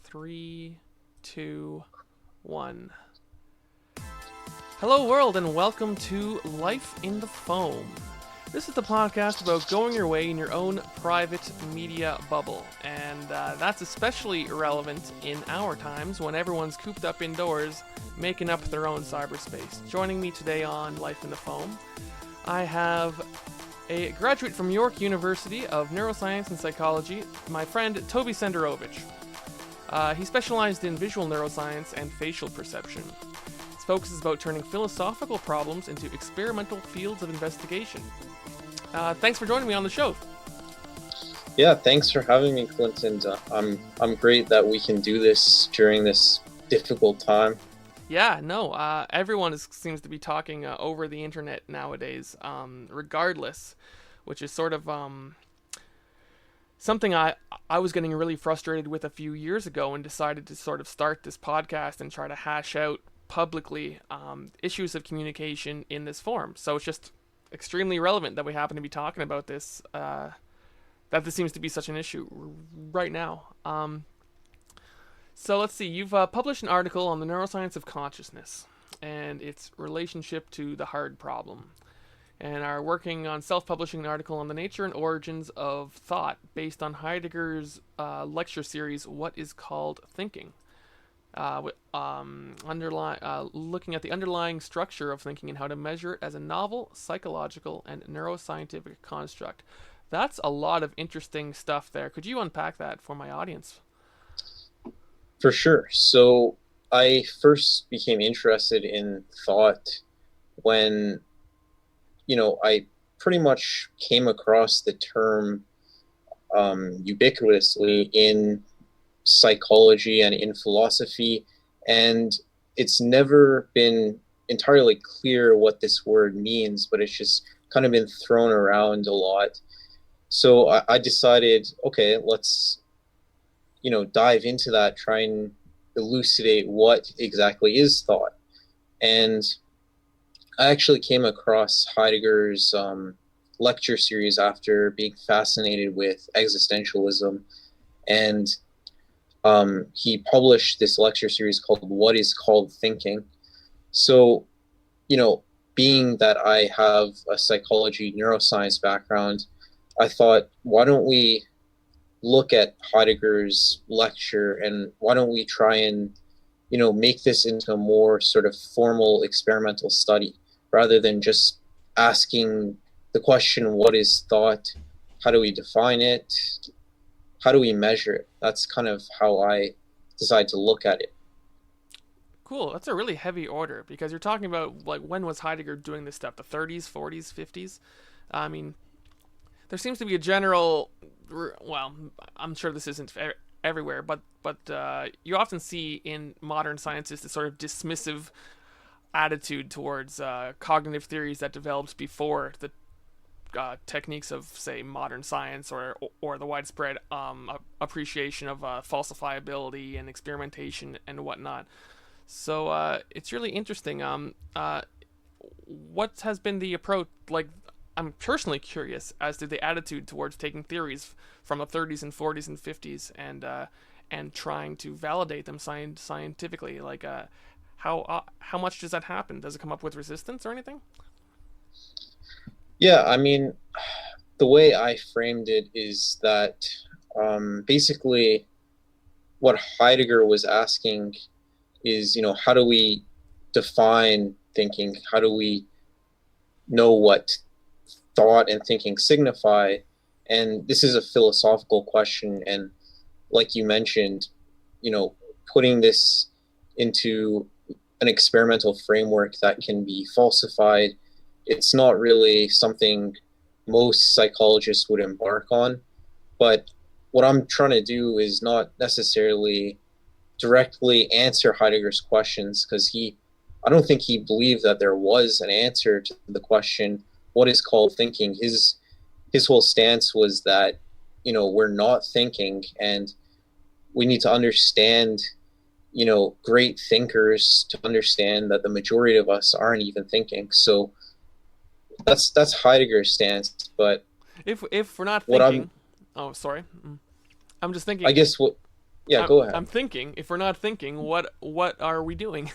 Three, two, one. Hello, world, and welcome to Life in the Foam. This is the podcast about going your way in your own private media bubble, and that's especially relevant in our times when everyone's cooped up indoors, making up their own cyberspace. Joining me today on Life in the Foam, I have a graduate from York University of Neuroscience and Psychology, my friend Tobey Senderovich. He specialized in visual neuroscience and facial perception. His focus is about turning philosophical problems into experimental fields of investigation. Thanks for joining me on the show. Yeah, thanks for having me, Clinton. I'm great that we can do this during this difficult time. Yeah, no, everyone seems to be talking over the internet nowadays, regardless, which is sort of something I was getting really frustrated with a few years ago and decided to sort of start this podcast and try to hash out publicly issues of communication in this form. So it's just extremely relevant that we happen to be talking about this, that this seems to be such an issue right now. So let's see, you've published an article on the neuroscience of consciousness and its relationship to the hard problem, and are working on self-publishing an article on the nature and origins of thought based on Heidegger's lecture series, What is Called Thinking? Looking at the underlying structure of thinking and how to measure it as a novel, psychological, and neuroscientific construct. That's a lot of interesting stuff there. Could you unpack that for my audience? For sure. So I first became interested in thought when I pretty much came across the term ubiquitously in psychology and in philosophy, and it's never been entirely clear what this word means, but it's just kind of been thrown around a lot. So I decided, okay, let's dive into that, try and elucidate what exactly is thought. And I actually came across Heidegger's lecture series after being fascinated with existentialism, and he published this lecture series called What is Called Thinking. So, being that I have a psychology, neuroscience background, I thought, why don't we look at Heidegger's lecture and why don't we try and make this into a more sort of formal experimental study rather than just asking the question, what is thought? How do we define it? How do we measure it? That's kind of how I decided to look at it. Cool. That's a really heavy order because you're talking about, like, when was Heidegger doing this stuff? The 30s, 40s, 50s? I mean, there seems to be a general, well, I'm sure this isn't everywhere, but you often see in modern sciences this sort of dismissive attitude towards cognitive theories that developed before the techniques of, say, modern science or the widespread appreciation of falsifiability and experimentation and whatnot. So it's really interesting. What has been the approach? Like, I'm personally curious as to the attitude towards taking theories from the 30s and 40s and 50s and trying to validate them scientifically. Like, how much does that happen? Does it come up with resistance or anything? Yeah, I mean, the way I framed it is that basically what Heidegger was asking is, how do we define thinking? How do we know what thought and thinking signify? And this is a philosophical question. And like you mentioned, putting this into an experimental framework that can be falsified, it's not really something most psychologists would embark on. But what I'm trying to do is not necessarily directly answer Heidegger's questions, because I don't think he believed that there was an answer to the question, what is called thinking. His whole stance was that, we're not thinking, and we need to understand, great thinkers to understand that the majority of us aren't even thinking. So that's Heidegger's stance. But If we're not what thinking, I'm oh, sorry, I'm just I thinking. guess Yeah, I'm go ahead. I'm thinking. If we're not thinking, what are we doing?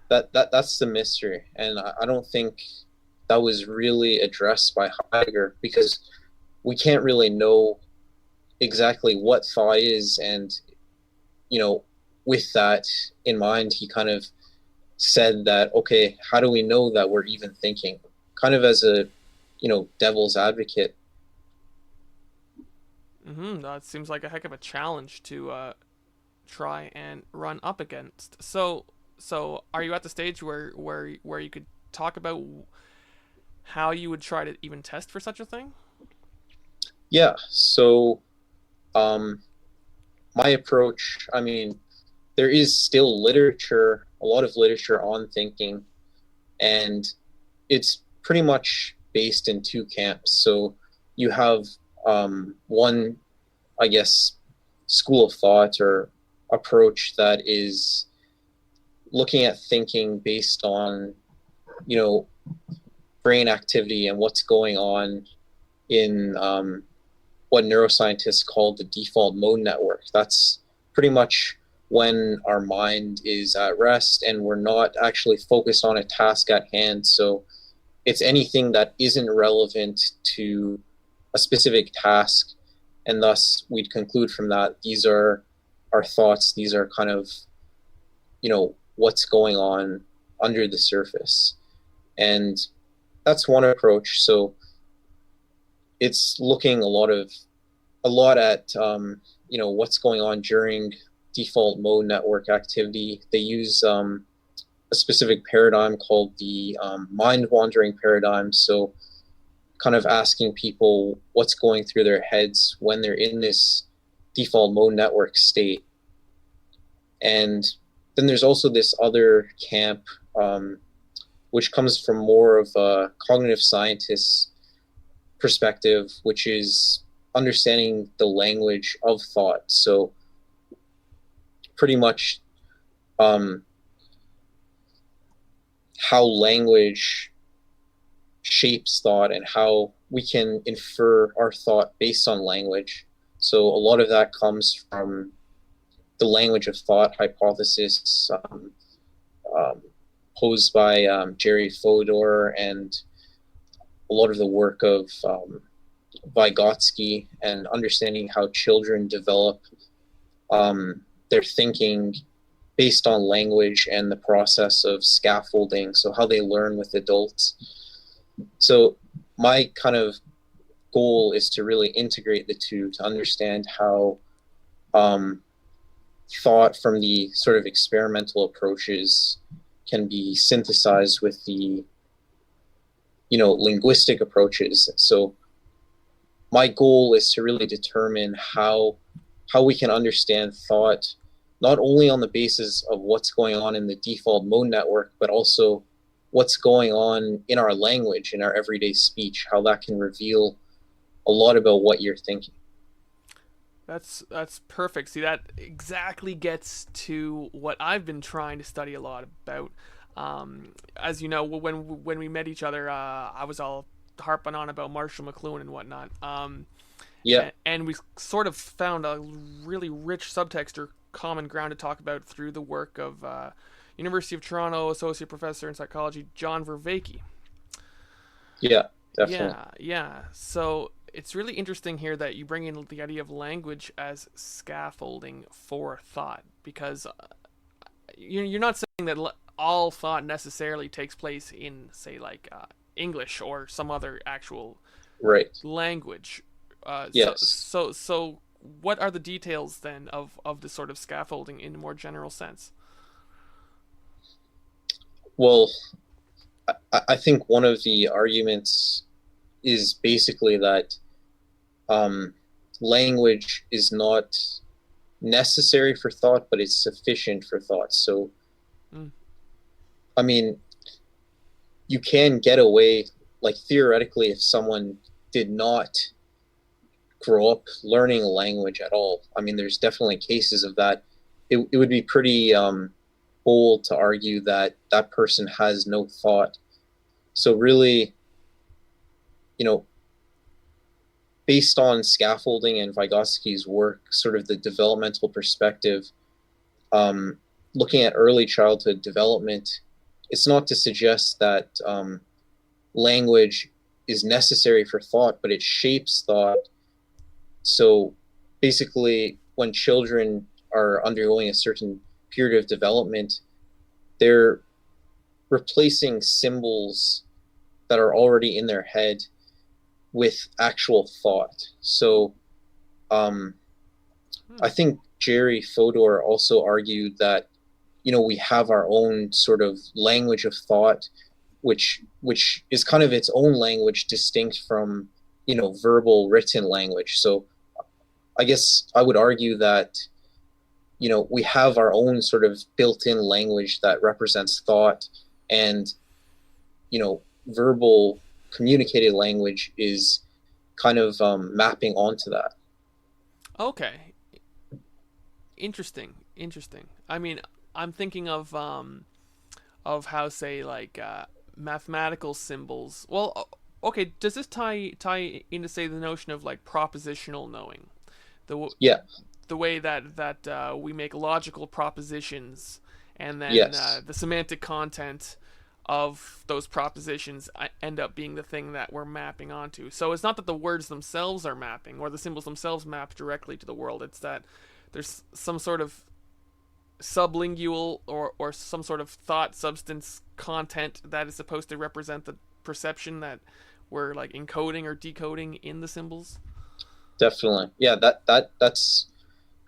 That's the mystery, and I don't think that was really addressed by Heidegger, because we can't really know exactly what thought is. And with that in mind, he kind of said that, okay, how do we know that we're even thinking, kind of as a devil's advocate. That seems like a heck of a challenge to try and run up against. So are you at the stage where you could talk about how you would try to even test for such a thing? Yeah, so um my approach, I mean, there is still literature, a lot of literature on thinking, and it's pretty much based in two camps. So you have one, I guess, school of thought or approach that is looking at thinking based on, you know, brain activity and what's going on in what neuroscientists call the default mode network. That's pretty much when our mind is at rest and we're not actually focused on a task at hand. So it's anything that isn't relevant to a specific task. And thus, we'd conclude from that these are our thoughts, these are kind of, what's going on under the surface. And that's one approach. So it's looking a lot at what's going on during default mode network activity. They use a specific paradigm called the mind wandering paradigm. So kind of asking people what's going through their heads when they're in this default mode network state. And then there's also this other camp, which comes from more of a cognitive scientist perspective, which is understanding the language of thought. So pretty much how language shapes thought and how we can infer our thought based on language. So a lot of that comes from the language of thought hypothesis, um, posed by Jerry Fodor, and a lot of the work of Vygotsky, and understanding how children develop their thinking based on language and the process of scaffolding, so how they learn with adults. So my kind of goal is to really integrate the two to understand how thought from the sort of experimental approaches can be synthesized with the linguistic approaches. So my goal is to really determine how we can understand thought not only on the basis of what's going on in the default mode network, but also what's going on in our language, in our everyday speech, how that can reveal a lot about what you're thinking. That's perfect. See, that exactly gets to what I've been trying to study a lot about. As you know, when we met each other, I was all harping on about Marshall McLuhan and whatnot. Yeah, And we sort of found a really rich subtext or common ground to talk about through the work of University of Toronto associate professor in psychology John Vervaeke. yeah, definitely. Yeah. So it's really interesting here that you bring in the idea of language as scaffolding for thought, because you're not saying that all thought necessarily takes place in, say, like English or some other actual Right. language. Yes. So what are the details then of this sort of scaffolding in a more general sense? Well, I think one of the arguments is basically that um, language is not necessary for thought, but it's sufficient for thought. So, Mm. I mean, you can get away, like theoretically, if someone did not grow up learning a language at all. I mean, there's definitely cases of that. It would be pretty bold to argue that that person has no thought. So really, you know, based on scaffolding and Vygotsky's work, sort of the developmental perspective, um, looking at early childhood development, it's not to suggest that language is necessary for thought, but it shapes thought. So basically, when children are undergoing a certain period of development, they're replacing symbols that are already in their head with actual thought. So I think Jerry Fodor also argued that, we have our own sort of language of thought, which is kind of its own language, distinct from, verbal written language. So I guess I would argue that, we have our own sort of built-in language that represents thought, and, verbal communicated language is kind of mapping onto that. Okay. Interesting. Interesting. I mean, I'm thinking of how, say, like mathematical symbols. Well, okay. Does this tie into, say, the notion of like propositional knowing, the Yeah. the way that we make logical propositions, and then Yes. the semantic content of those propositions end up being the thing that we're mapping onto. So it's not that the words themselves are mapping or the symbols themselves map directly to the world. It's that there's some sort of sublingual or some sort of thought substance content that is supposed to represent the perception that we're like encoding or decoding in the symbols. Definitely. Yeah, that's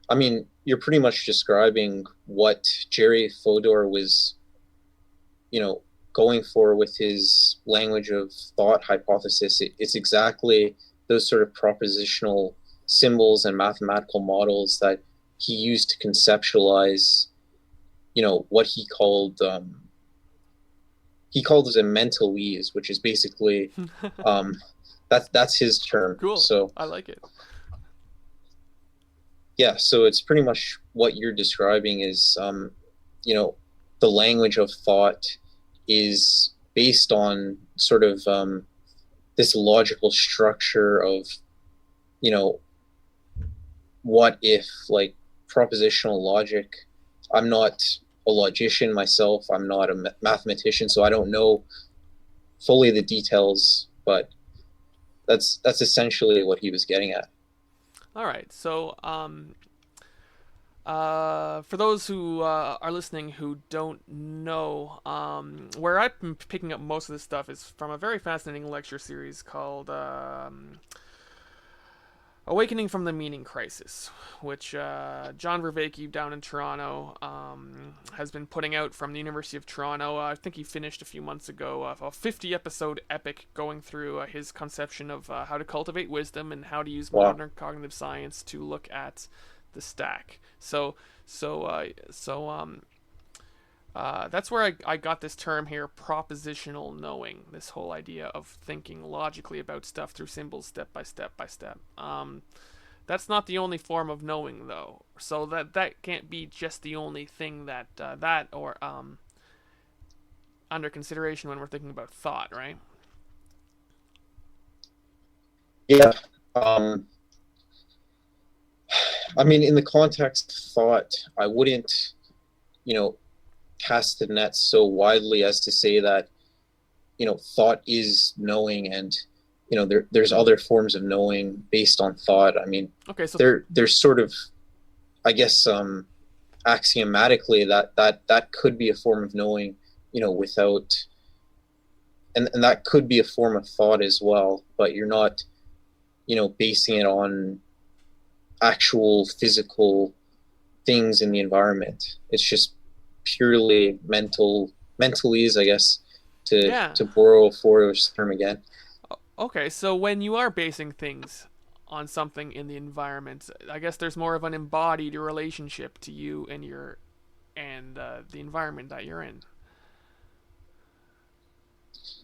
I mean, you're pretty much describing what Jerry Fodor was, you know, going for with his language of thought hypothesis. It's exactly those sort of propositional symbols and mathematical models that he used to conceptualize, what he called it a mentalese, which is basically that's his term. Cool. So I like it. yeah, so it's pretty much what you're describing is, the language of thought is based on sort of this logical structure of, you know, what if, like, propositional logic. I'm not a logician myself. I'm not a mathematician, so I don't know fully the details, but that's essentially what he was getting at. All right. So, for those who are listening who don't know, where I've been picking up most of this stuff is from a very fascinating lecture series called Awakening from the Meaning Crisis, which John Vervaeke down in Toronto has been putting out from the University of Toronto. I think he finished a few months ago a 50-episode epic going through his conception of how to cultivate wisdom and how to use Wow. modern cognitive science to look at the stack. So that's where I got this term here, propositional knowing. This whole idea of thinking logically about stuff through symbols, step by step by step. That's not the only form of knowing, though. So that can't be just the only thing that under consideration when we're thinking about thought, right? Yeah. Um, I mean, in the context of thought, I wouldn't, you know, cast the net so widely as to say that, thought is knowing, and, there's other forms of knowing based on thought. I mean, Okay, so there's sort of, I guess, axiomatically that could be a form of knowing, without, and that could be a form of thought as well, but you're not, basing it on actual physical things in the environment. It's just purely mentalese, I guess, to yeah. borrow Fordor's term again. Okay, so when you are basing things on something in the environment, I guess there's more of an embodied relationship to you and the environment that you're in.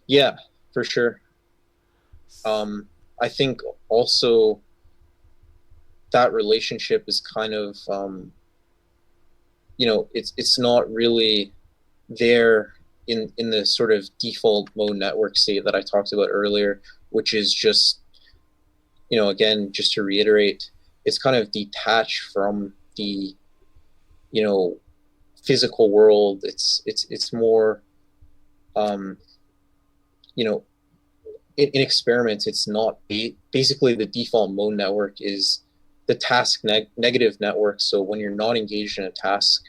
Yeah, for sure. I think also that relationship is kind of, it's not really there in the sort of default mode network state that I talked about earlier, which is just again, just to reiterate, it's kind of detached from the, you know, physical world. It's more, um, you know, in experiments, it's not basically the default mode network is the task negative network. So when you're not engaged in a task,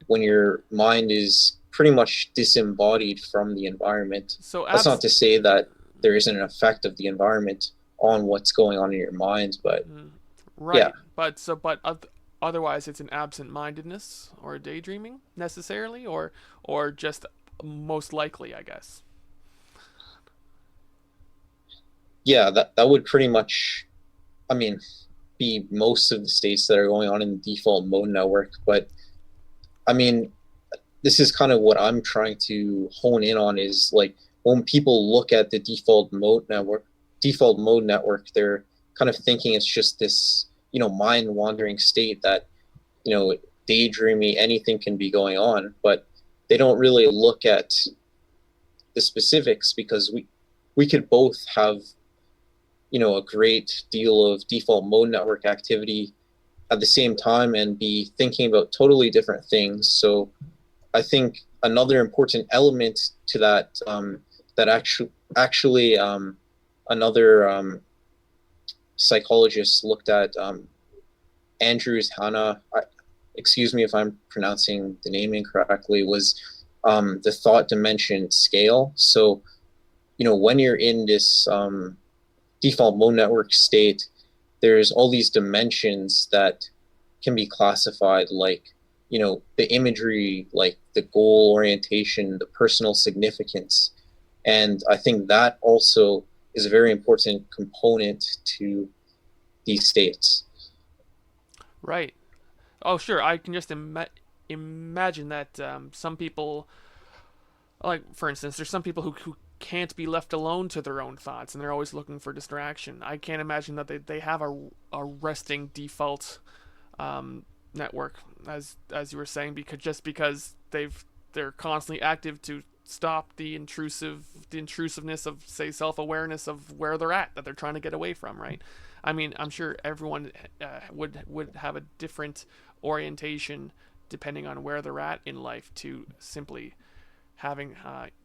when your mind is pretty much disembodied from the environment, So that's not to say that there isn't an effect of the environment on what's going on in your mind, but yeah. right, but otherwise it's an absent-mindedness or a daydreaming necessarily, or just most likely, I guess. Yeah, that would pretty much, I mean, be most of the states that are going on in the default mode network. But I mean, this is kind of what I'm trying to hone in on is like when people look at the default mode network, they're kind of thinking it's just this, mind wandering state that, you know, daydreamy, anything can be going on, but they don't really look at the specifics because we could both have, a great deal of default mode network activity at the same time and be thinking about totally different things. So I think another important element to that, that actually another psychologist looked at, Andrews Hanna, excuse me if I'm pronouncing the name incorrectly, was the thought dimension scale. So, when you're in this default mode network state, there's all these dimensions that can be classified, like, the imagery, like the goal orientation, the personal significance. And I think that also is a very important component to these states. Right. Oh, sure. I can just imagine that some people, like for instance, there's some people who can't be left alone to their own thoughts, and they're always looking for distraction. I can't imagine that they have a resting default network, as you were saying, because they're constantly active to stop the intrusiveness of, say, self-awareness of where they're at, that they're trying to get away from, right? I mean, I'm sure everyone would have a different orientation depending on where they're at in life to simply having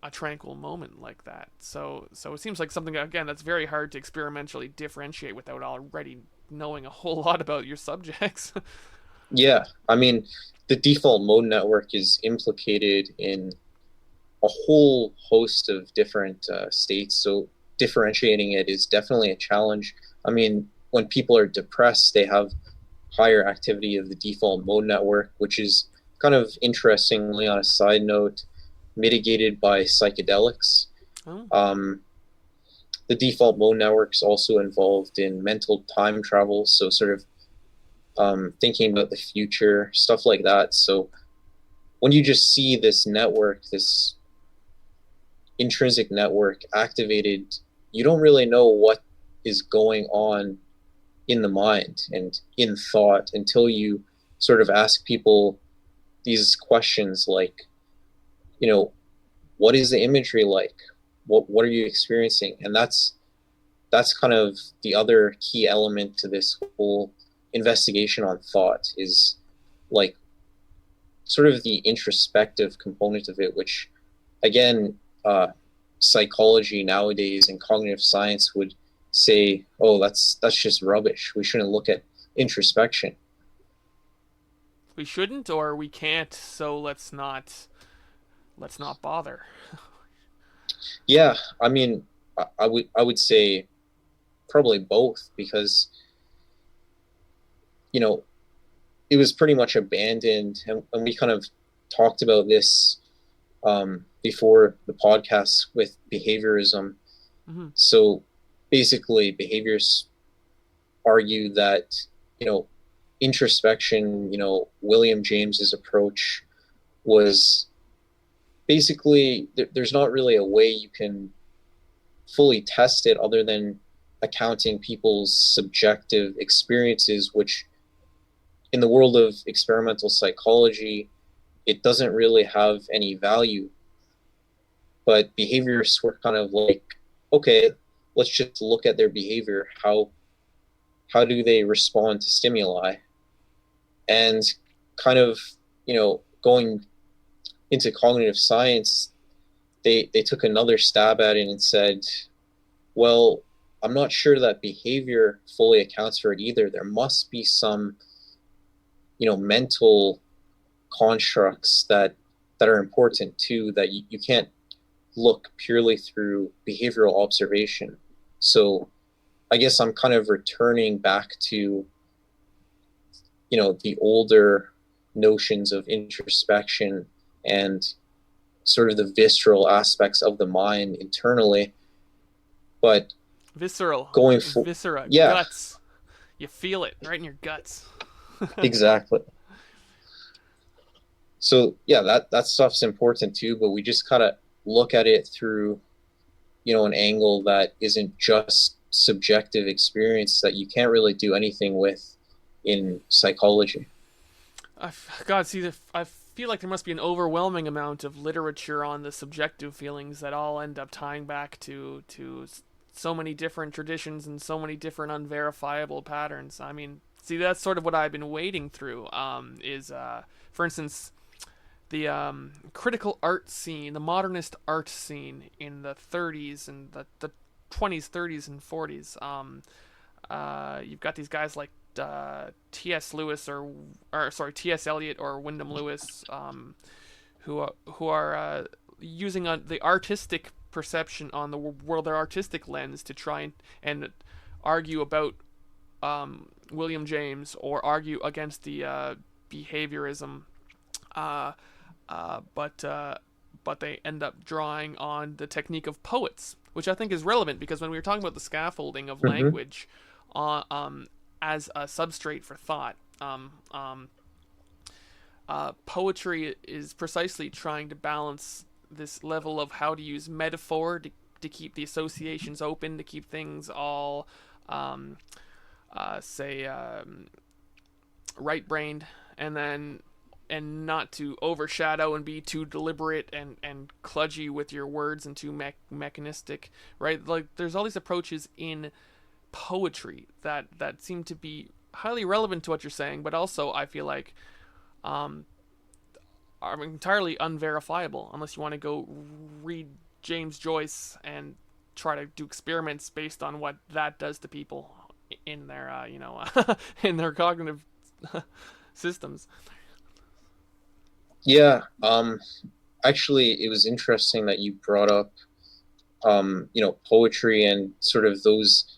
a tranquil moment like that. So it seems like something, again, that's very hard to experimentally differentiate without already knowing a whole lot about your subjects. Yeah, I mean, the default mode network is implicated in a whole host of different states. So differentiating it is definitely a challenge. I mean, when people are depressed, they have higher activity of the default mode network, which is kind of interestingly, on a side note, mitigated by psychedelics. Oh. The default mode network is also involved in mental time travel, so sort of thinking about the future, stuff like that. So when you just see this network, this intrinsic network activated, you don't really know what is going on in the mind and in thought until you sort of ask people these questions like, what is the imagery like? What are you experiencing? And that's kind of the other key element to this whole investigation on thought is like sort of the introspective component of it, which again, psychology nowadays and cognitive science would say, oh, that's just rubbish. We shouldn't look at introspection. We shouldn't, or we can't, so let's not bother. Yeah, I mean, I would say probably both because you know it was pretty much abandoned, and we kind of talked about this before the podcast with behaviorism. Mm-hmm. So basically, behaviorists argue that you know introspection, William James's approach was basically there's not really a way you can fully test it other than accounting people's subjective experiences, which in the world of experimental psychology, it doesn't really have any value. But behaviorists were kind of like, okay, let's just look at their behavior. How how do they respond to stimuli? And kind of, going into cognitive science, they took another stab at it and said, well, I'm not sure that behavior fully accounts for it either. There must be some, mental constructs that are important too, that you can't look purely through behavioral observation. So I guess I'm kind of returning back to, the older notions of introspection and sort of the visceral aspects of the mind internally. But Visceral. going for, Viscera. yeah, Guts. You feel it right in your guts. exactly. So yeah, that stuff's important too, but we just kind of look at it through, an angle that isn't just subjective experience that you can't really do anything with in psychology. God, see, I feel like there must be an overwhelming amount of literature on the subjective feelings that all end up tying back to so many different traditions and so many different unverifiable patterns. I mean, see, that's sort of what I've been wading through. For instance, the critical art scene, the modernist art scene in the 30s and the 20s, 30s, and 40s. You've got these guys like T.S. Lewis or sorry, T.S. Eliot or Wyndham Lewis, who are using the artistic perception on the world, their artistic lens, to try and argue about William James, or argue against the behaviorism. Uh, but they end up drawing on the technique of poets, which I think is relevant because when we were talking about the scaffolding of Mm-hmm. language, as a substrate for thought, poetry is precisely trying to balance this level of how to use metaphor to keep the associations open, to keep things all, um, say, right-brained, and then and not to overshadow and be too deliberate and kludgy with your words and too mechanistic, right? Like there's all these approaches in poetry that seem to be highly relevant to what you're saying, but also I feel like um, are entirely unverifiable unless you want to go read James Joyce and try to do experiments based on what that does to people in their in their cognitive systems. Yeah. Actually, it was interesting that you brought up, poetry and sort of those,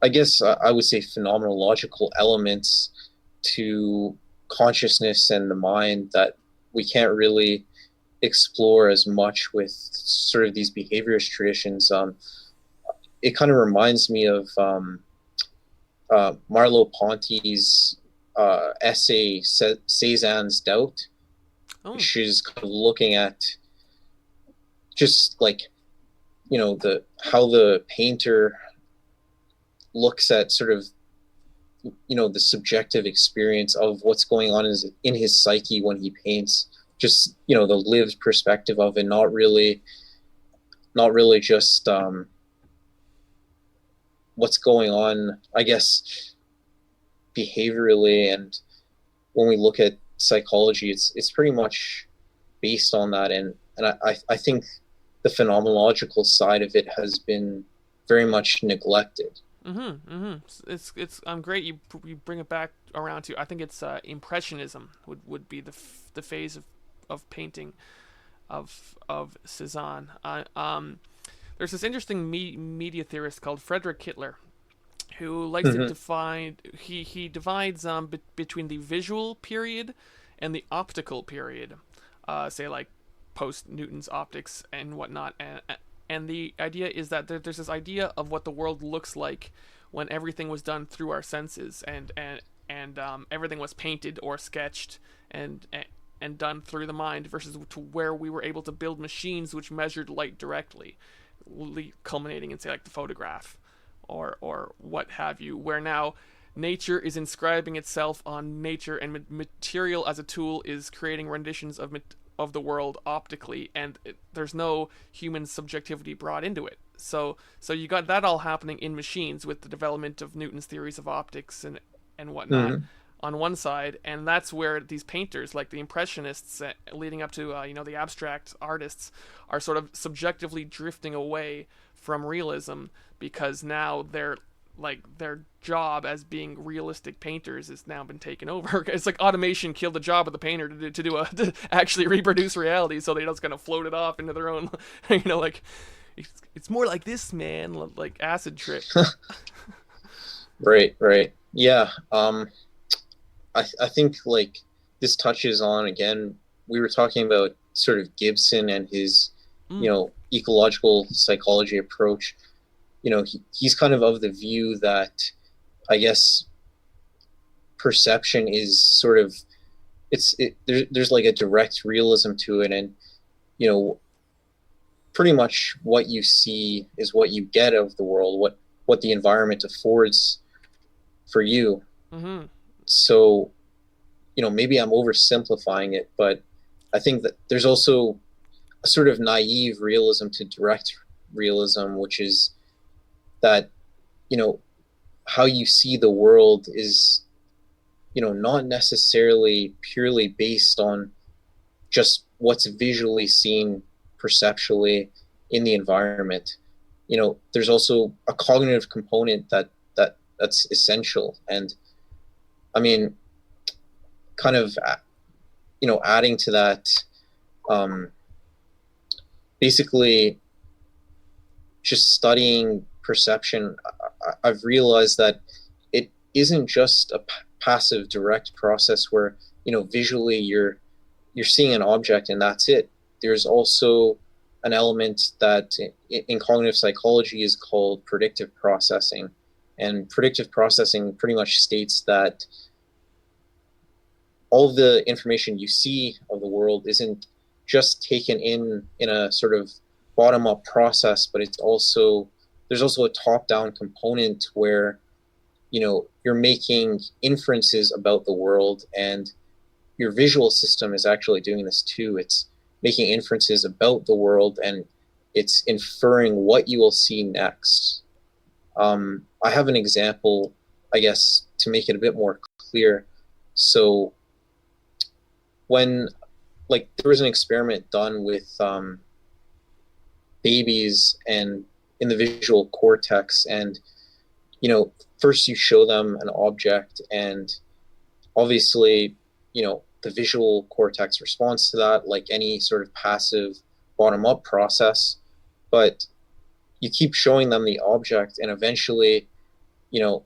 I guess I would say, phenomenological elements to consciousness and the mind that we can't really explore as much with sort of these behaviorist traditions. It kind of reminds me of Merleau-Ponty's essay Cézanne's Doubt, Oh, which is kind of looking at just like, the how the painter looks at sort of, the subjective experience of what's going on in his psyche when he paints, just, the lived perspective of it, not really just what's going on, I guess, behaviorally. And when we look at psychology, it's pretty much based on that. And I think the phenomenological side of it has been very much neglected. it's great you bring it back around to. I think it's impressionism would be the phase of painting of Cézanne. There's this interesting media theorist called Friedrich Kittler who likes to Mm-hmm. define. He divides between the visual period and the optical period. Say like post Newton's optics and whatnot, and the idea is that there's this idea of what the world looks like when everything was done through our senses, and everything was painted or sketched and done through the mind, versus to where we were able to build machines which measured light directly, culminating in say like the photograph or what have you, where now nature is inscribing itself on nature, and material as a tool is creating renditions of the world optically, and there's no human subjectivity brought into it. So you got that all happening in machines with the development of Newton's theories of optics and whatnot Hmm. on one side, and that's where these painters, like the Impressionists, leading up to the abstract artists, are sort of subjectively drifting away from realism because now their job as being realistic painters has now been taken over. It's like automation killed the job of the painter to actually reproduce reality, so they just kind of float it off into their own, like it's more like this, man, like acid trip. Right, right. Yeah. I think like this touches on, again, we were talking about sort of Gibson and his, Mm, ecological psychology approach. He's kind of the view that, I guess, perception is sort of, there's like a direct realism to it, and you know pretty much what you see is what you get of the world, what the environment affords for you. mm-hmm. So, maybe I'm oversimplifying it, but I think that there's also a sort of naive realism to direct realism, which is that, you know, how you see the world is, not necessarily purely based on just what's visually seen perceptually in the environment. There's also a cognitive component that's essential. And I mean, kind of, adding to that, um, basically just studying perception, I've realized that it isn't just a passive direct process where, visually you're seeing an object and that's it. There's also an element that in cognitive psychology is called predictive processing. And predictive processing pretty much states that all of the information you see of the world isn't just taken in a sort of bottom up process, but there's also a top down component where you're making inferences about the world, and your visual system is actually doing this too. It's making inferences about the world, and it's inferring what you will see next. I have an example, I guess, to make it a bit more clear. So when, like, there was an experiment done with babies and in the visual cortex, and first you show them an object, and obviously the visual cortex responds to that like any sort of passive bottom up process, but you keep showing them the object, and eventually you know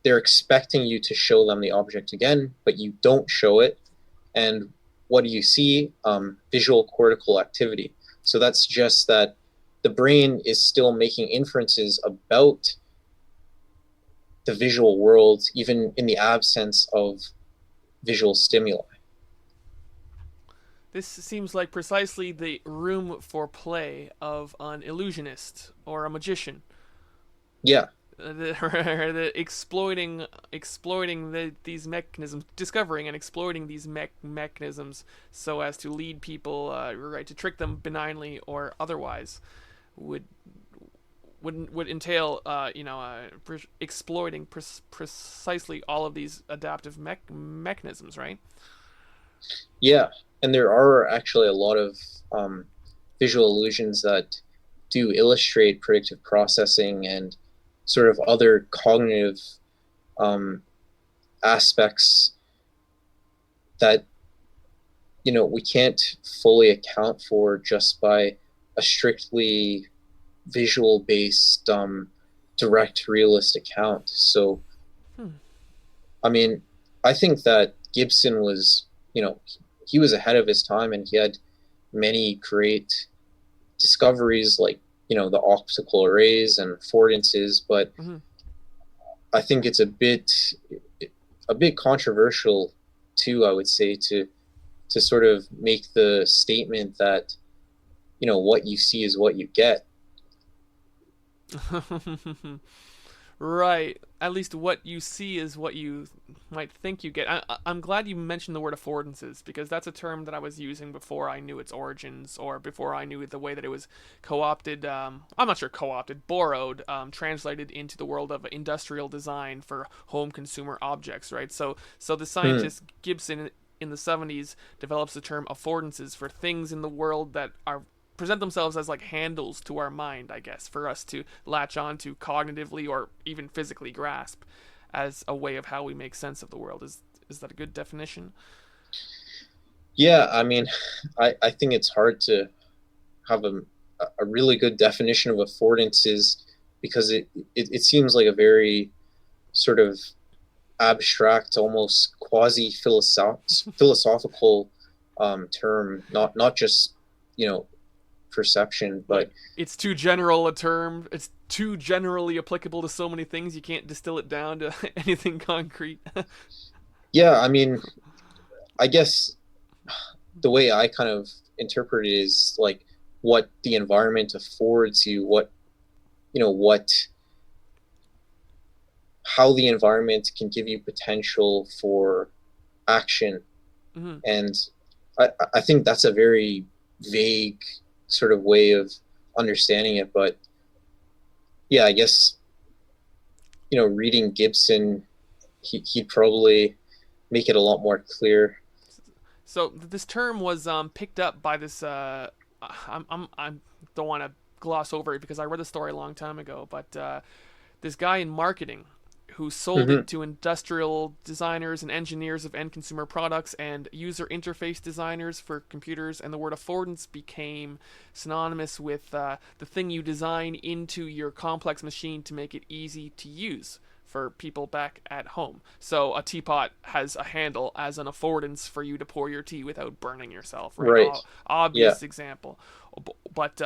they're expecting you to show them the object again, but you don't show it. And what do you see? Visual cortical activity. So that suggests that the brain is still making inferences about the visual world, even in the absence of visual stimuli. This seems like precisely the room for play of an illusionist or a magician. Yeah, The exploiting these mechanisms, discovering and exploiting these mechanisms so as to lead people, right, to trick them benignly or otherwise, would would entail, exploiting precisely all of these adaptive mechanisms, right? yeah. And there are actually a lot of visual illusions that do illustrate predictive processing and sort of other cognitive um, aspects that we can't fully account for just by a strictly visual based direct realist account. So Hmm. I mean, I think that Gibson was, he was ahead of his time, and he had many great discoveries like, the optical arrays and affordances, but Mm-hmm. I think it's a bit controversial too, I would say, to sort of make the statement that, what you see is what you get. Right. At least what you see is might think you get. I'm glad you mentioned the word affordances, because that's a term that I was using before I knew its origins, or before I knew the way that it was co-opted. I'm not sure co-opted, borrowed, translated into the world of industrial design for home consumer objects, right? So the Hmm. scientist Gibson in the 70s develops the term affordances for things in the world that are present themselves as like handles to our mind, I guess, for us to latch on to cognitively or even physically grasp as a way of how we make sense of the world. Is that a good definition? Yeah, I mean, I think it's hard to have a really good definition of affordances because it seems like a very sort of abstract, almost quasi philosophical term, not just you know perception, Like, but it's too general a term. It's too generally applicable to so many things. You can't distill it down to anything concrete. yeah, I mean, I guess the way I kind of interpret it is like what the environment affords you, what how the environment can give you potential for action. Mm-hmm. And I think that's a very vague sort of way of understanding it. But yeah, I guess, reading Gibson, he'd probably make it a lot more clear. So this term was picked up by this. I don't want to gloss over it because I read the story a long time ago, but this guy in marketing who sold Mm-hmm. it to industrial designers and engineers of end consumer products and user interface designers for computers, and the word affordance became synonymous with the thing you design into your complex machine to make it easy to use for people back at home. So a teapot has a handle as an affordance for you to pour your tea without burning yourself, right? Right. Yeah. Obvious example. But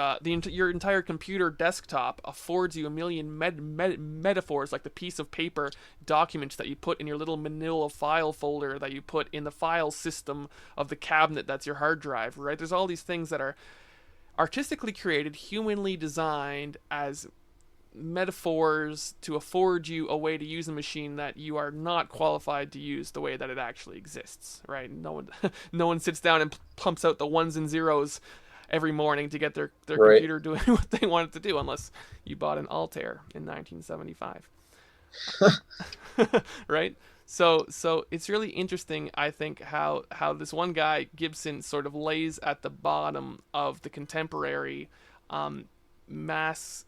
your entire computer desktop affords you a million metaphors, like the piece of paper documents that you put in your little manila file folder that you put in the file system of the cabinet that's your hard drive, right? There's all these things that are artistically created, humanly designed as metaphors to afford you a way to use a machine that you are not qualified to use the way that it actually exists, right? No one no one sits down and pumps out the ones and zeros every morning to get their Right. computer doing what they want it to do, unless you bought an Altair in 1975. Right? So it's really interesting, I think, how this one guy Gibson sort of lays at the bottom of the contemporary mass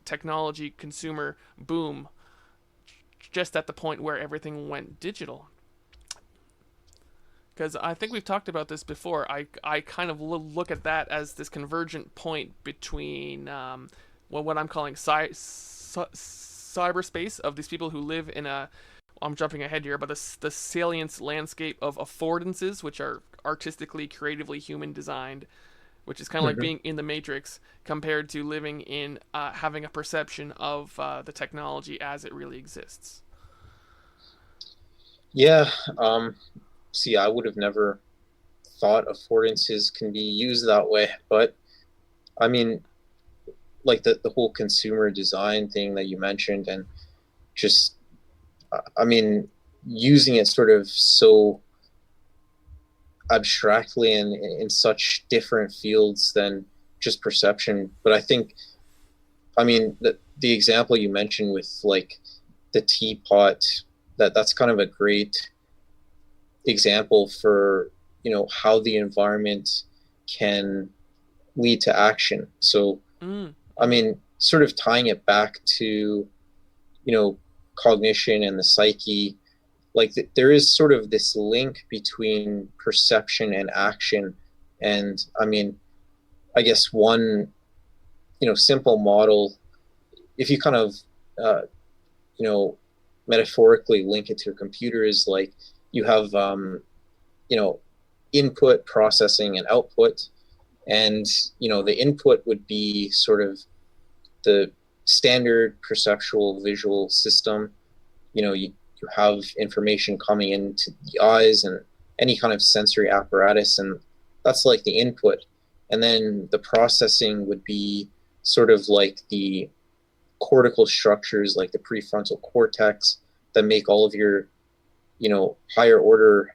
technology consumer boom, just at the point where everything went digital. Because I think we've talked about this before. I kind of look at that as this convergent point between what I'm calling cyberspace of these people who live in a. I'm jumping ahead here, but the salience landscape of affordances, which are artistically, creatively human designed, which is kind of like Mm-hmm. being in the Matrix, compared to living in having a perception of the technology as it really exists. Yeah. See, I would have never thought affordances can be used that way, but I mean, like the whole consumer design thing that you mentioned, and just, I mean, using it sort of so abstractly and in such different fields than just perception. But I think, I mean, the example you mentioned with like the teapot, that's kind of a great example for, how the environment can lead to action. So, Mm, I mm-hmm. mean, sort of tying it back to, you know, cognition and the psyche, like there is sort of this link between perception and action. And I mean, I guess one, simple model, if you kind of, uh, you know, metaphorically link it to a computer, is like you have, you know, input, processing, and output. And, the input would be sort of the standard perceptual visual system. You have information coming into the eyes and any kind of sensory apparatus, and that's like the input. And then the processing would be sort of like the cortical structures, like the prefrontal cortex, that make all of your higher order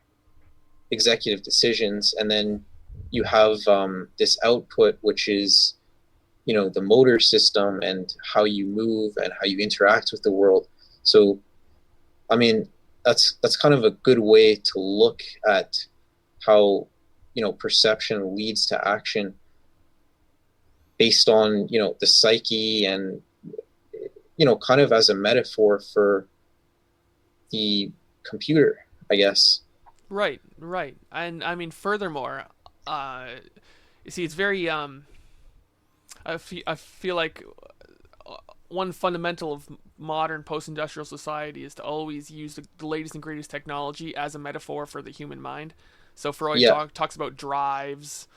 executive decisions, and then you have this output, which is the motor system and how you move and how you interact with the world. So I mean, that's kind of a good way to look at how perception leads to action based on the psyche, and kind of as a metaphor for the computer, I guess. Right, right. And I mean, furthermore, you see, it's very I feel like one fundamental of modern post-industrial society is to always use the latest and greatest technology as a metaphor for the human mind. So Freud Yeah. talks about drives,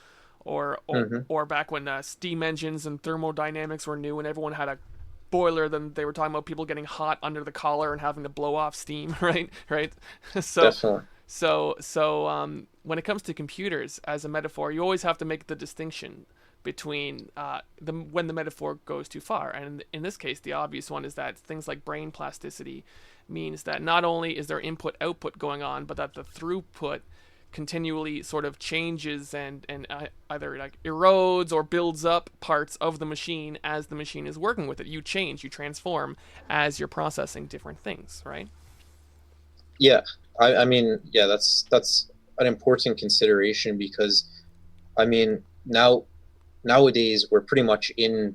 Hmm. or back when steam engines and thermodynamics were new and everyone had a boiler, then they were talking about people getting hot under the collar and having to blow off steam, right? Right. so Definitely. when it comes to computers as a metaphor, you always have to make the distinction between when the metaphor goes too far. And in this case, the obvious one is that things like brain plasticity means that not only is there input output going on, but that the throughput continually sort of changes and either like erodes or builds up parts of the machine as the machine is working with it. You change, you transform as you're processing different things, right? Yeah. I mean, yeah, that's an important consideration, because I mean, nowadays we're pretty much in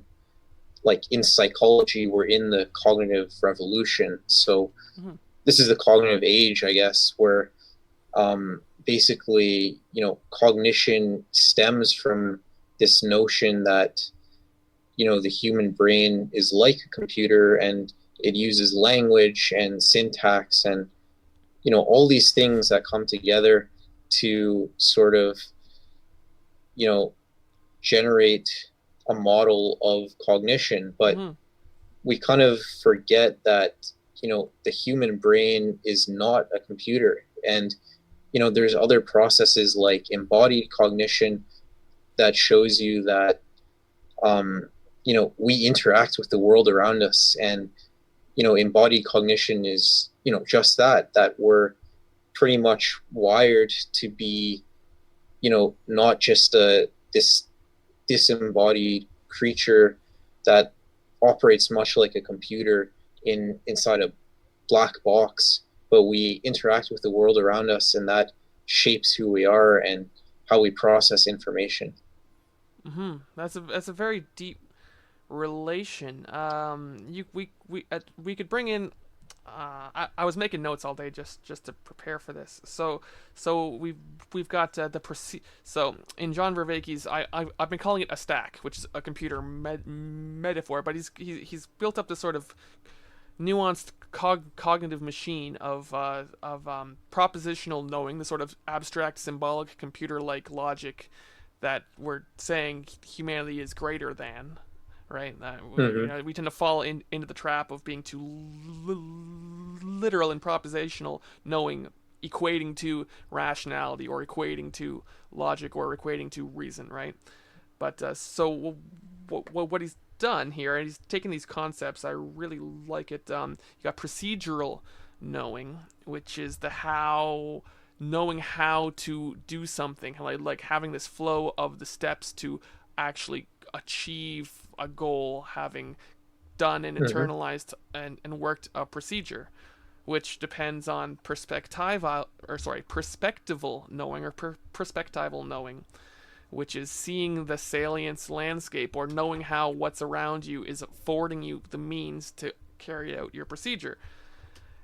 psychology, we're in the cognitive revolution. So Mm-hmm. this is the cognitive age, I guess, where basically, cognition stems from this notion that, the human brain is like a computer, and it uses language and syntax and, all these things that come together to sort of, you know, generate a model of cognition. But Mm-hmm. we kind of forget that, the human brain is not a computer. And, there's other processes like embodied cognition that shows you that, we interact with the world around us. And, embodied cognition is, just that we're pretty much wired to be, not just this disembodied creature that operates much like a computer inside a black box, but we interact with the world around us, and that shapes who we are and how we process information. Mm-hmm. That's a very deep relation. We could bring in. I was making notes all day just to prepare for this. So we've got So in John Vervaeke's, I've been calling it a stack, which is a computer metaphor, but he's built up this sort of nuanced cognitive machine of propositional knowing, the sort of abstract, symbolic, computer-like logic that we're saying humanity is greater than, right? Mm-hmm. We tend to fall into the trap of being too literal and propositional knowing, equating to rationality or equating to logic or equating to reason, right? But what he's done here, and he's taken these concepts. I really like it. You got procedural knowing, which is the how, knowing how to do something, like having this flow of the steps to actually achieve a goal, having done and Mm-hmm. internalized and worked a procedure, which depends on perspectival knowing or perspectival knowing, which is seeing the salience landscape or knowing how what's around you is affording you the means to carry out your procedure.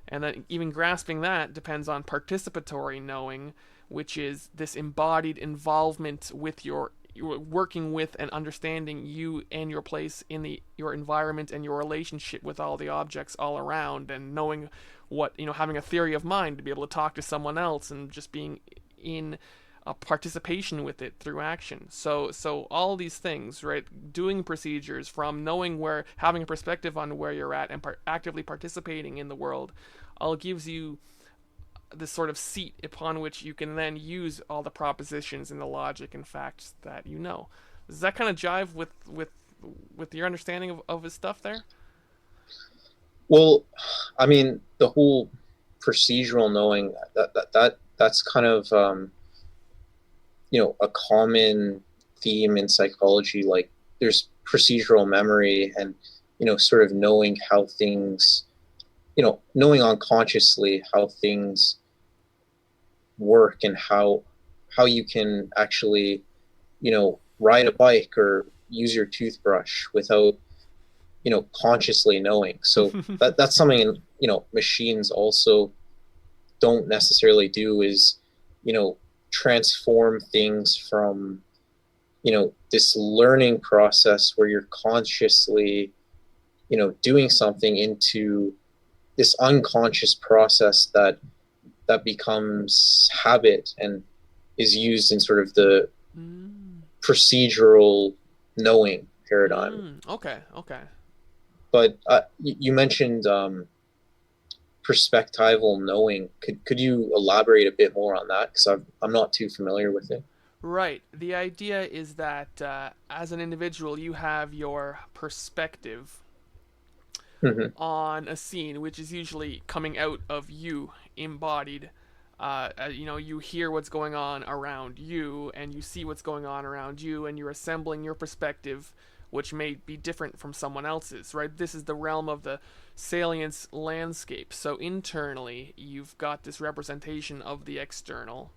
And then even grasping that depends on participatory knowing, which is this embodied involvement with your working with and understanding you and your place in your environment and your relationship with all the objects all around, and knowing what, having a theory of mind to be able to talk to someone else and just being in a participation with it through action. So all these things, right? Doing procedures, from knowing where, having a perspective on where you're at, and actively participating in the world, all gives you this sort of seat upon which you can then use all the propositions and the logic and facts that you know. Does that kind of jive with your understanding of his stuff there? Well, I mean, the whole procedural knowing, that's kind of a common theme in psychology. Like there's procedural memory and sort of knowing how things, knowing unconsciously how things work and how you can actually ride a bike or use your toothbrush without consciously knowing. So that's something machines also don't necessarily do, is transform things from this learning process where you're consciously doing something into this unconscious process that becomes habit and is used in sort of the procedural knowing paradigm. Okay. But you mentioned perspectival knowing. Could you elaborate a bit more on that? Because I'm not too familiar with it. Right. The idea is that as an individual, you have your perspective on a scene, which is usually coming out of you, embodied. You hear what's going on around you, and you see what's going on around you, and you're assembling your perspective, which may be different from someone else's, right? This is the realm of the salience landscape. So internally, you've got this representation of the external,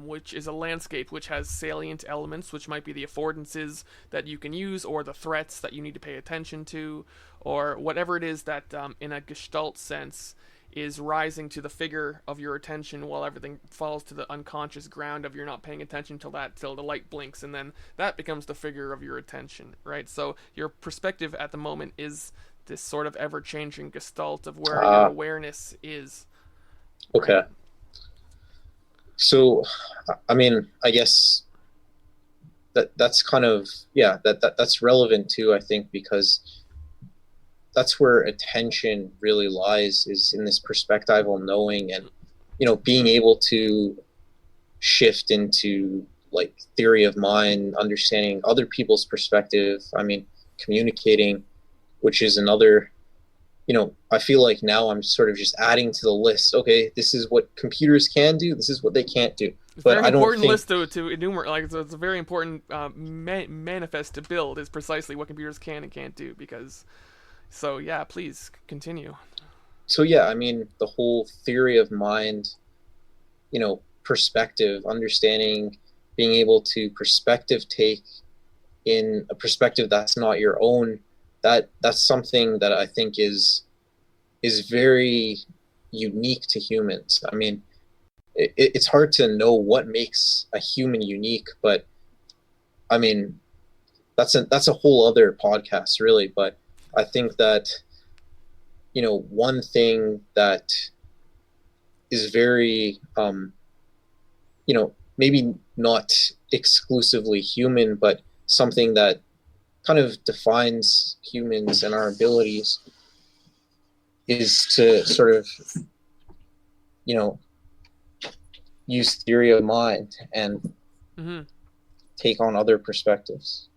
which is a landscape which has salient elements, which might be the affordances that you can use, or the threats that you need to pay attention to, or whatever it is that, in a Gestalt sense, is rising to the figure of your attention while everything falls to the unconscious ground of you're not paying attention till the light blinks, and then that becomes the figure of your attention, right? So your perspective at the moment is this sort of ever-changing Gestalt of where your awareness is. Okay. Right? So, I mean, I guess that's kind of, that's relevant too, I think, because that's where attention really lies, is in this perspectival knowing, and being able to shift into like theory of mind, understanding other people's perspective. I mean, communicating, which is another, I feel like now I'm sort of just adding to the list. Okay, this is what computers can do, this is what they can't do. It's but a very I don't important think list to enumerate. Like it's a very important manifest to build, is precisely what computers can and can't do. Because, so yeah, please continue. So yeah, I mean, the whole theory of mind, perspective, understanding, being able to perspective take in a perspective that's not your own, that's something that I think is very unique to humans. I mean, it's hard to know what makes a human unique, but I mean, that's a whole other podcast, really. But I think that one thing that is very maybe not exclusively human, but something that kind of defines humans and our abilities, is to sort of use theory of mind and take on other perspectives.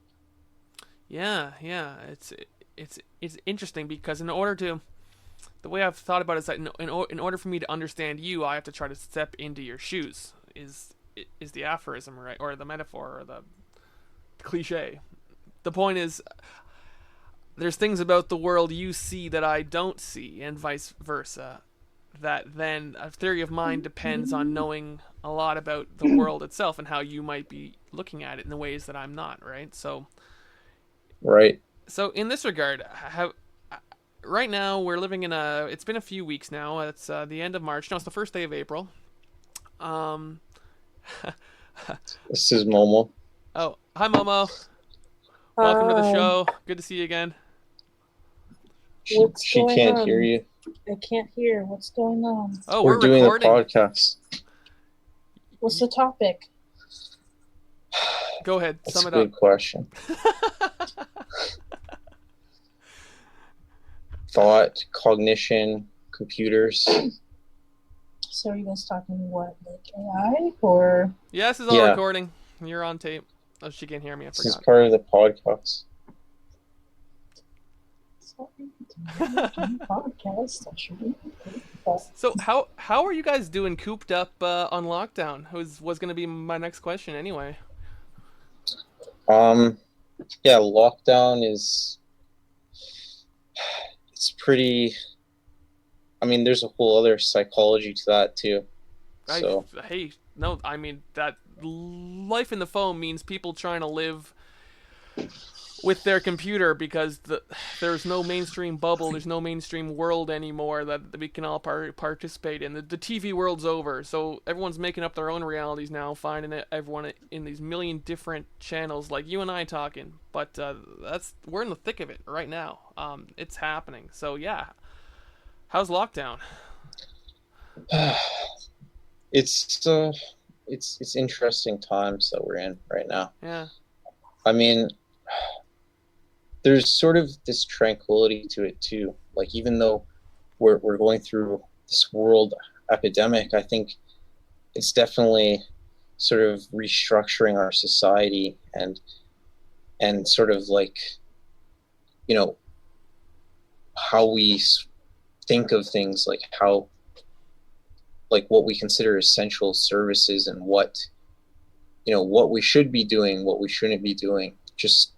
Yeah, it's interesting, because the way I've thought about it is that in order for me to understand you, I have to try to step into your shoes. Is the aphorism, right, or the metaphor, or the cliche? The point is, there's things about the world you see that I don't see, and vice versa. That then a theory of mind depends on knowing a lot about the world itself and how you might be looking at it in the ways that I'm not, right? So, right. So in this regard, right now we're living in it's been a few weeks now. It's the end of March. No, it's the first day of April. This is Momo. Oh, hi Momo. Welcome to the show. Good to see you again. She can't hear you. I can't hear. What's going on? Oh, we're doing recording. a podcast. What's the topic? Go ahead. That's Sum it a good question. Thought, cognition, computers. So are you guys talking what, like AI or? Yeah, this is all recording. You're on tape. Oh, she can't hear me. I forgot. This is part of the podcast. Sorry, podcast. That should be. But So how are you guys doing cooped up on lockdown? Was going to be my next question anyway. Um, yeah, lockdown is it's pretty. I mean, there's a whole other psychology to that too. I So hey no, I mean that life in the foam means people trying to live with their computer because there's no mainstream bubble, there's no mainstream world anymore that we can all participate in. The TV world's over, so everyone's making up their own realities now, finding it, everyone in these million different channels, like you and I talking. But that's we're in the thick of it right now. It's happening. So yeah, how's lockdown? it's it's interesting times that we're in right now. Yeah, I mean, there's sort of this tranquility to it too. Like even though we're going through this world epidemic, I think it's definitely sort of restructuring our society and sort of like you know how we think of things, like how like what we consider essential services and what we should be doing, what we shouldn't be doing. Just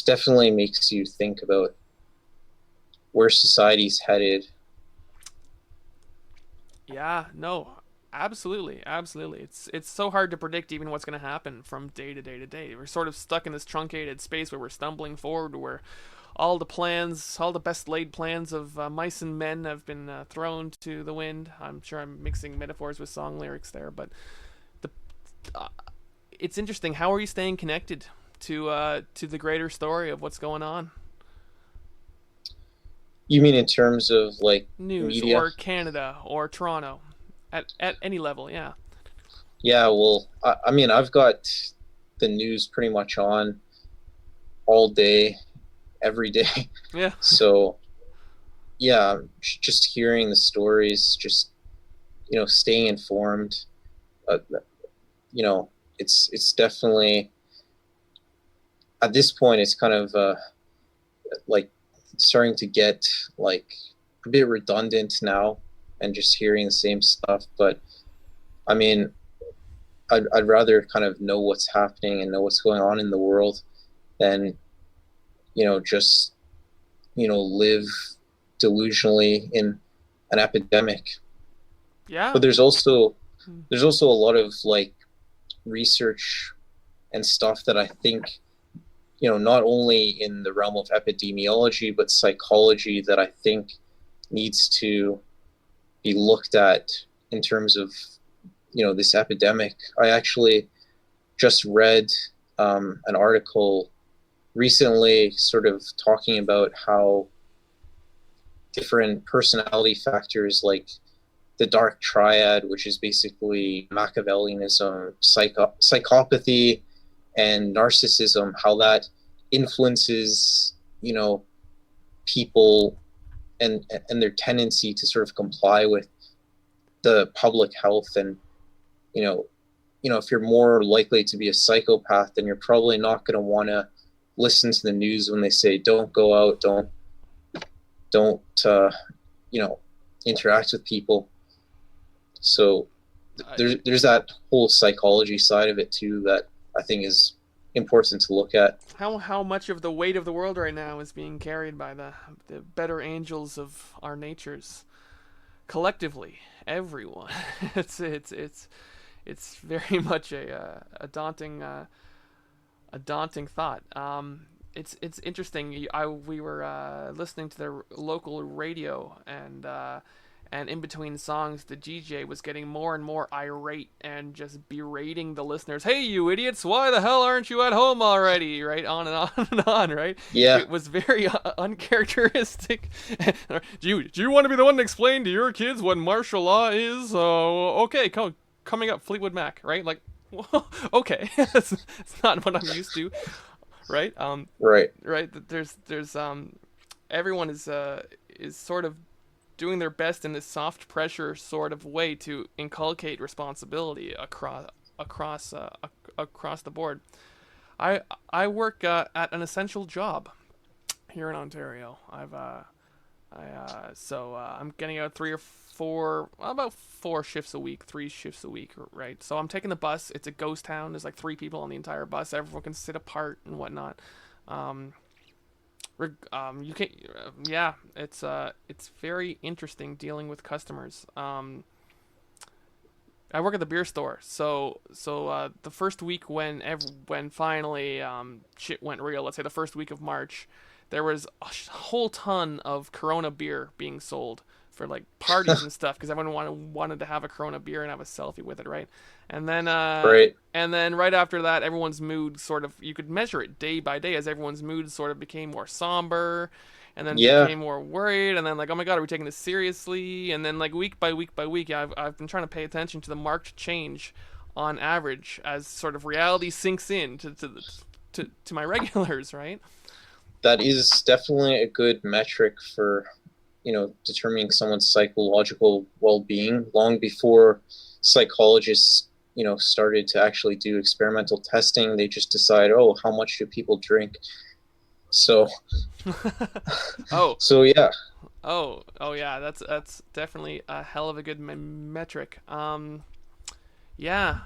definitely makes you think about where society's headed. yeah, no, absolutely, absolutely. It's so hard to predict even what's going to happen from day to day to day. We're sort of stuck in this truncated space where we're stumbling forward, where all the plans, all the best laid plans of mice and men have been thrown to the wind. I'm sure I'm mixing metaphors with song lyrics there, but the uh, it's interesting. How are you staying connected to the greater story of what's going on? You mean in terms of like News media? or Canada or Toronto, at any level, yeah, Yeah, well, I mean, I've got the news pretty much on all day, every day. yeah, So yeah, just hearing the stories, just staying informed. Uh, it's definitely at this point it's kind of like starting to get like a bit redundant now, and just hearing the same stuff. But I mean, I'd rather kind of know what's happening and know what's going on in the world than just live delusionally in an epidemic. yeah. But there's also a lot of like research and stuff that I think not only in the realm of epidemiology but psychology that I think needs to be looked at in terms of this epidemic. I actually just read an article recently sort of talking about how different personality factors like the dark triad, which is basically Machiavellianism, psychopathy, and narcissism, how that influences, people and their tendency to sort of comply with the public health. And you know, if you're more likely to be a psychopath, then you're probably not going to want to listen to the news when they say don't go out, don't interact with people. So there's that whole psychology side of it too that I think is important to look at. How much of the weight of the world right now is being carried by the better angels of our natures collectively, everyone. It's very much a daunting thought. It's interesting. We were listening to the local radio, and in between songs, the DJ was getting more and more irate and just berating the listeners. Hey, you idiots! Why the hell aren't you at home already? Right, on and on and on. Right? Yeah, It was very uncharacteristic. Do you want to be the one to explain to your kids what martial law is? Okay, coming up, Fleetwood Mac. Right? Like, okay, it's not what I'm used to. Right? right. Right. There's everyone is sort of doing their best in this soft pressure sort of way to inculcate responsibility across the board. I work at an essential job here in Ontario. I'm getting out about 4 shifts a week, 3 shifts a week, right? So I'm taking the bus. It's a ghost town. There's like 3 people on the entire bus. Everyone can sit apart and whatnot. Um, you can, yeah, it's very interesting dealing with customers. I work at the beer store, so the first week when finally shit went real, let's say the first week of March, there was a whole ton of Corona beer being sold for like parties and stuff because everyone wanted to have a Corona beer and have a selfie with it, right? And then Right. right after that, everyone's mood sort of, you could measure it day by day as everyone's mood sort of became more somber, and then Yeah, became more worried, and then like, oh my god, are we taking this seriously? And then like week by week by week, I've been trying to pay attention to the marked change on average as sort of reality sinks in to my regulars, right? that is definitely a good metric for, determining someone's psychological well-being long before psychologists, started to actually do experimental testing. They just decide, oh, how much do people drink? So, Oh, so yeah, oh yeah, that's definitely a hell of a good metric. Yeah,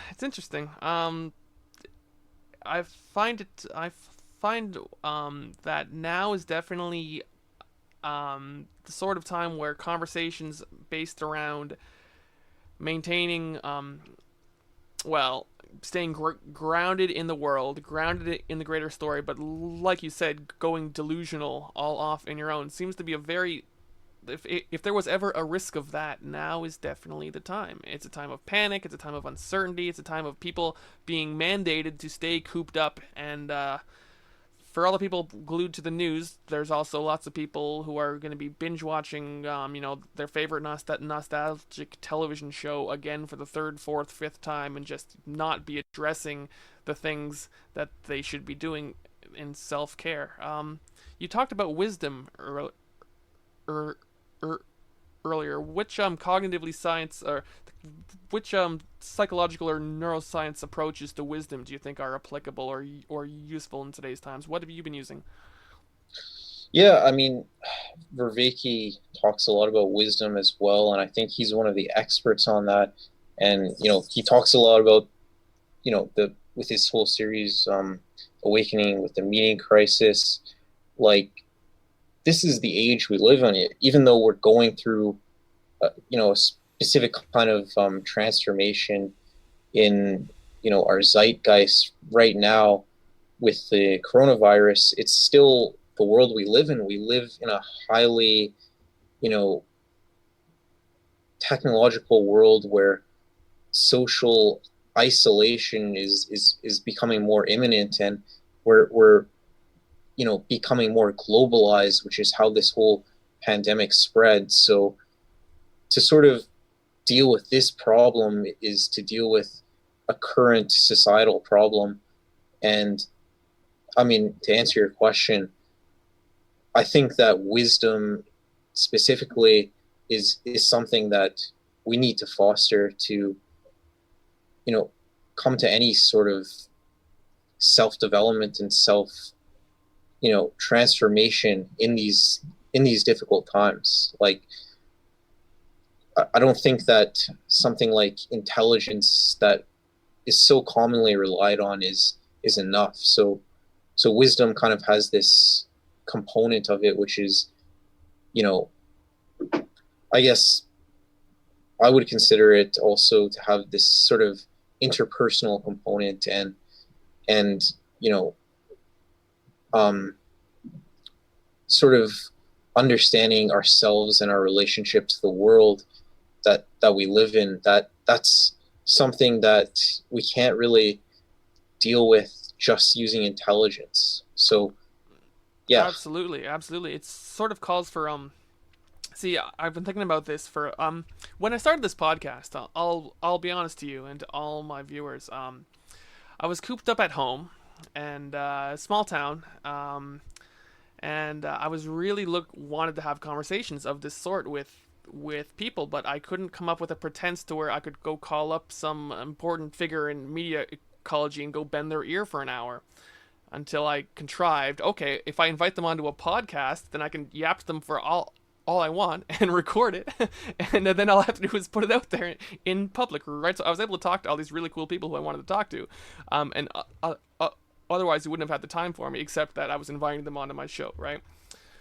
it's interesting. I find that now is definitely the sort of time where conversations based around maintaining well, staying grounded in the world, grounded in the greater story, but like you said, going delusional all off in your own seems to be a very, if there was ever a risk of that, now is definitely the time. It's a time of panic. It's a time of uncertainty. It's a time of people being mandated to stay cooped up. And for all the people glued to the news, there's also lots of people who are going to be binge watching, their favorite nostalgic television show again for the third, fourth, fifth time, and just not be addressing the things that they should be doing in self-care. You talked about wisdom er, er, earlier. Which cognitively science or which psychological or neuroscience approaches to wisdom do you think are applicable or useful in today's times? What have you been using? yeah. I mean, Vervaeke talks a lot about wisdom as well, and I think he's one of the experts on that. And he talks a lot about the with his whole series, awakening with the meaning crisis. Like, this is the age we live in. It, even though we're going through, a specific kind of transformation in our zeitgeist right now with the coronavirus. It's still the world we live in. We live in a highly, you know, technological world where social isolation is becoming more imminent, and we're becoming more globalized, which is how this whole pandemic spread. So to sort of deal with this problem is to deal with a current societal problem. And I mean, to answer your question, I think that wisdom specifically is something that we need to foster to come to any sort of self-development and self transformation in these difficult times. Like, I don't think that something like intelligence that is so commonly relied on is enough. So wisdom kind of has this component of it, which is, I guess I would consider it also to have this sort of interpersonal component, and sort of understanding ourselves and our relationship to the world that we live in. That's something that we can't really deal with just using intelligence. So yeah. Absolutely. It sort of calls for see, I've been thinking about this for when I started this podcast. I'll be honest to you and to all my viewers. I was cooped up at home, and small town. And I was really wanted to have conversations of this sort with people, but I couldn't come up with a pretense to where I could go call up some important figure in media ecology and go bend their ear for an hour, until I contrived, okay, if I invite them onto a podcast, then I can yap to them for all I want and record it, and then all I have to do is put it out there in public, right? So I was able to talk to all these really cool people who I wanted to talk to, and otherwise you wouldn't have had the time for me, except that I was inviting them onto my show, right?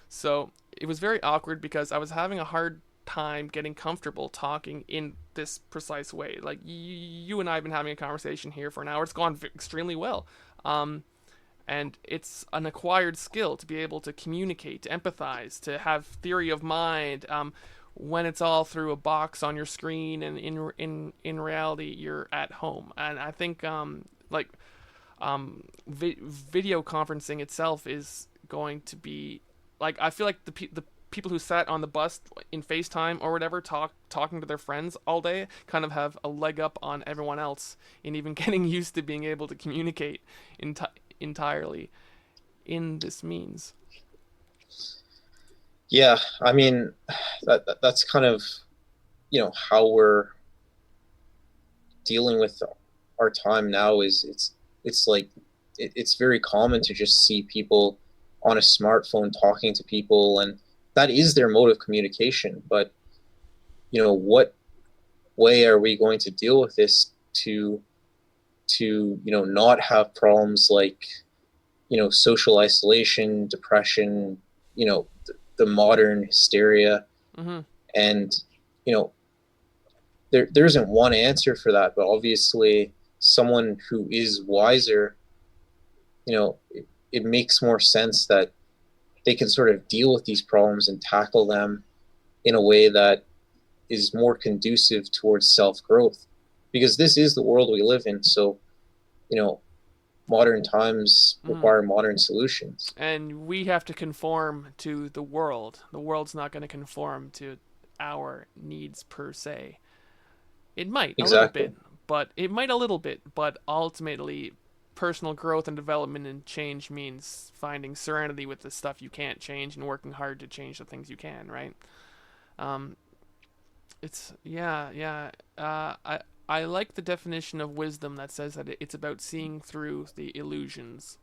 So it was very awkward because I was having a hard time getting comfortable talking in this precise way. Like you and I have been having a conversation here for an hour. It's gone extremely well. And it's an acquired skill to be able to communicate, to empathize, to have theory of mind. When it's all through a box on your screen, and in reality you're at home. And I think video conferencing itself is going to be like, I feel like the people who sat on the bus in FaceTime or whatever talking to their friends all day kind of have a leg up on everyone else in even getting used to being able to communicate entirely in this means. Yeah, I mean, that's kind of, how we're dealing with our time now. It's like it's very common to just see people on a smartphone talking to people, and that is their mode of communication. But what way are we going to deal with this to not have problems like social isolation, depression, the modern hysteria. Mm-hmm. And there isn't one answer for that, but obviously someone who is wiser, it makes more sense that they can sort of deal with these problems and tackle them in a way that is more conducive towards self-growth, because this is the world we live in. So modern times require modern solutions, and we have to conform to the world. The world's not going to conform to our needs per se. It might a little bit, but ultimately personal growth and development and change means finding serenity with the stuff you can't change and working hard to change the things you can, right? I like the definition of wisdom that says that it's about seeing through the illusions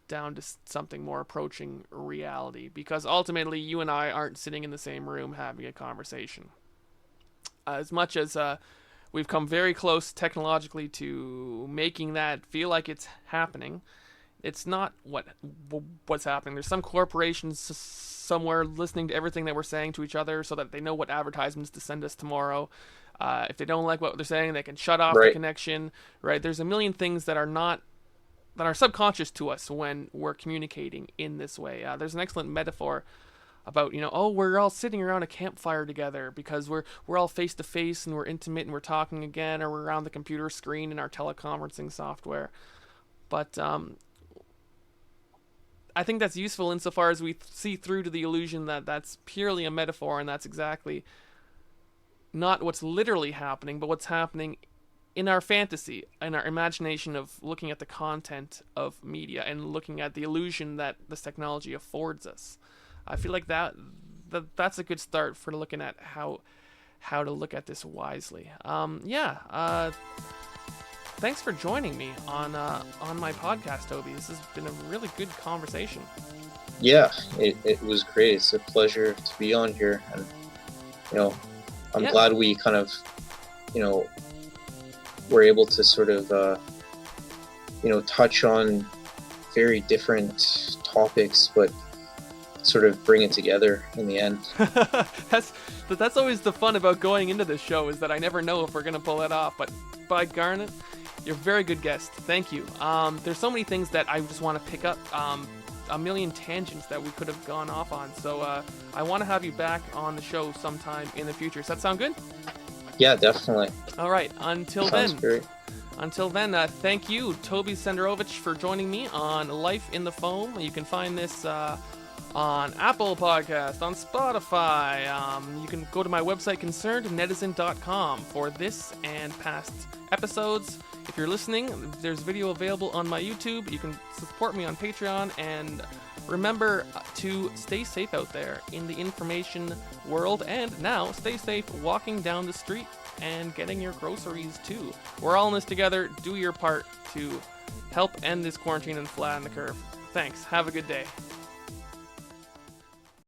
down to something more approaching reality, because ultimately you and I aren't sitting in the same room having a conversation. As much as we've come very close technologically to making that feel like it's happening, it's not what's happening. There's some corporations somewhere listening to everything that we're saying to each other so that they know what advertisements to send us tomorrow. If they don't like what they're saying, they can shut off the connection, right? There's a million things that are subconscious to us when we're communicating in this way. There's an excellent metaphor about, we're all sitting around a campfire together because we're all face to face and we're intimate and we're talking again, or we're around the computer screen in our teleconferencing software. But I think that's useful insofar as we see through to the illusion that that's purely a metaphor, and that's exactly not what's literally happening, but what's happening in our fantasy, in our imagination of looking at the content of media and looking at the illusion that this technology affords us. I feel like that's a good start for looking at how to look at this wisely. Thanks for joining me on my podcast, Tobey. This has been a really good conversation. Yeah, it was great. It's a pleasure to be on here, and I'm glad we kind of were able to sort of touch on very different topics, but sort of bring it together in the end. That's always the fun about going into this show, is that I never know if we're going to pull it off, but by Garnet, you're a very good guest. Thank you. There's so many things that I just want to pick up, a million tangents that we could have gone off on, so I want to have you back on the show sometime in the future. Does that sound good? Yeah, definitely. All right, until Sounds then. great. Until then, thank you, Tobey Senderovich, for joining me on Life in the Foam. You can find this on Apple Podcast, on Spotify. You can go to my website, concernednetizen.com, for this and past episodes. If you're listening, there's video available on my YouTube. You can support me on Patreon, and remember to stay safe out there in the information world, and now stay safe walking down the street and getting your groceries too. We're all in this together. Do your part to help end this quarantine and flatten the curve. Thanks. Have a good day.